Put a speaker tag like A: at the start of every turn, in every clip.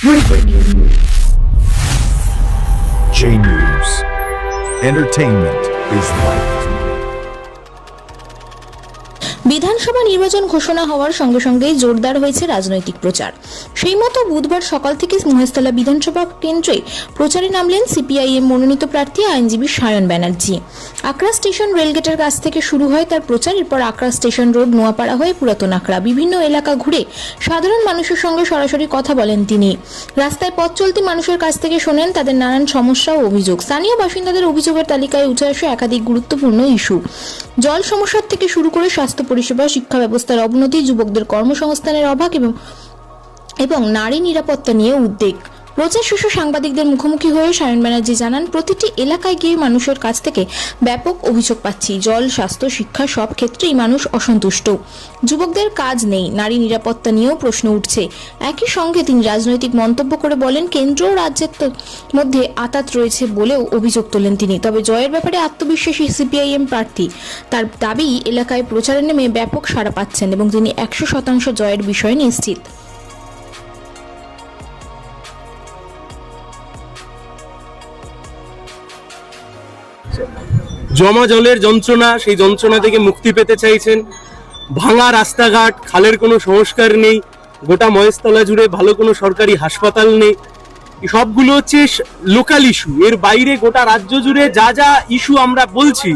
A: J News. Entertainment is life.
B: বিধানসভা নির্বাচন ঘোষণা হওয়ার সঙ্গে সঙ্গেই জোরদার হয়েছে রাজনৈতিক প্রচার। সেই মতো বুধবার সকাল থেকে মহেশতলা বিধানসভা কেন্দ্রে প্রচারে নামলেন সিপিআইএম মনোনীত প্রার্থী আইনজীবী সায়ন ব্যানার্জি। আকরা স্টেশন রেলগেটের কাছ থেকে শুরু হয় তার প্রচার। এরপর আকরা স্টেশন রোড, নোয়াপাড়া হয়ে পুরাতন আকরা বিভিন্ন এলাকা ঘুরে সাধারণ মানুষের সঙ্গে সরাসরি কথা বলেন তিনি। রাস্তায় পথ চলতি মানুষের কাছ থেকে শোনেন তাদের নানান সমস্যা ও অভিযোগ। স্থানীয় বাসিন্দাদের অভিযোগের তালিকায় উঠে আসে একাধিক গুরুত্বপূর্ণ ইস্যু। জল সমস্যার থেকে শুরু করে স্বাস্থ্য পরিষেবা, শিক্ষা ব্যবস্থার অবনতি, যুবকদের কর্মসংস্থানের অভাব এবং নারী নিরাপত্তা নিয়ে উদ্বেগ। প্রচার শেষে সাংবাদিকদের মুখোমুখি হয়ে সায়ন ব্যানার্জি জানান, প্রতিটি এলাকায় গিয়ে মানুষের কাছ থেকে ব্যাপক অভিযোগ পাচ্ছি। জল, স্বাস্থ্য, শিক্ষা সব ক্ষেত্রেই মানুষ অসন্তুষ্ট। যুবকদের কাজ নেই, নারী নিরাপত্তা নিয়েও প্রশ্ন উঠছে। একই সঙ্গে তিনি রাজনৈতিক মন্তব্য করে বলেন, কেন্দ্র ও রাজ্যের মধ্যে আঁতাত রয়েছে বলেও অভিযোগ তোলেন তিনি। তবে জয়ের ব্যাপারে আত্মবিশ্বাসী সিপিআইএম প্রার্থী। তার দাবি, এলাকায় প্রচারে নেমে ব্যাপক সাড়া পাচ্ছেন এবং তিনি 100% জয়ের বিষয়ে নিশ্চিত।
C: জমা জলের যন্ত্রণা, সেই যন্ত্রণা থেকে মুক্তি পেতে চাইছেন। ভাঙা রাস্তাঘাট, খালের কোনো সংস্কার নেই, গোটা মহেশতলা জুড়ে ভালো কোনো সরকারি হাসপাতাল নেই। সবগুলো হচ্ছে লোকাল ইস্যু। এর বাইরে গোটা রাজ্য জুড়ে যা যা ইস্যু আমরা বলছি,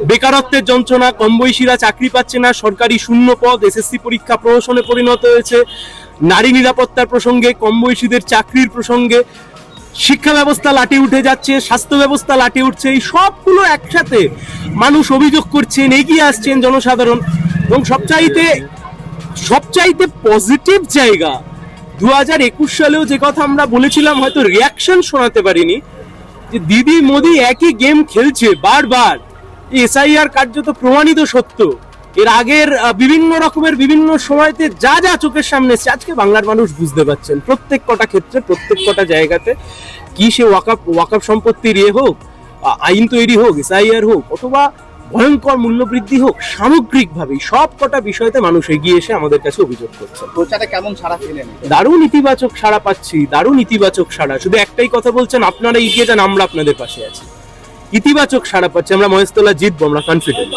C: বেকারত্বের যন্ত্রণা, কম বয়সীরা চাকরি পাচ্ছে না, সরকারি শূন্য পদ, এসএসসি পরীক্ষা প্রহসনে পরিণত হয়েছে, নারী নিরাপত্তার প্রসঙ্গে, কম বয়সীদের চাকরির প্রসঙ্গে, শিক্ষা ব্যবস্থা লাটে উঠে যাচ্ছে, স্বাস্থ্য ব্যবস্থা লাটে উঠছে। এই সবগুলো একসাথে মানুষ অভিযোগ করছেন, এগিয়ে আসছেন জনসাধারণ। এবং সবচাইতে পজিটিভ জায়গা, 2021 সালেও যে কথা আমরা বলেছিলাম, হয়তো রিয়াকশন শোনাতে পারিনি, যে দিদি মোদি একই গেম খেলছে বারবার। এসআইআর কার্যত প্রমাণিত সত্য। এর আগের বিভিন্ন রকমের বিভিন্ন সময়তে যা যা চোখের সামনে এসেছে, আজকে বাংলার মানুষ বুঝতে পারছেন প্রত্যেক কটা ক্ষেত্রে, প্রত্যেক কটা জায়গাতে, কি সে ওয়াকআপ সম্পত্তির হোক, আইন তৈরি হোক, এসআইআর হোক, অথবা ভয়ঙ্কর মূল্যবৃদ্ধি হোক, সামগ্রিকভাবে সব কটা বিষয়তে মানুষ এগিয়ে এসে আমাদের কাছে অভিযোগ করছে।
D: প্রচারে কেমন সাড়া পেলেন?
C: দারুণ ইতিবাচক সাড়া পাচ্ছি, দারুণ ইতিবাচক সাড়া। শুধু একটাই কথা বলছেন, আপনারা এগিয়ে যান, আমরা আপনাদের পাশে আছি। ইতিবাচক সাড়া পাচ্ছি, আমরা মহেশতলা জিতবো, আমরা কনফিডেন্ট।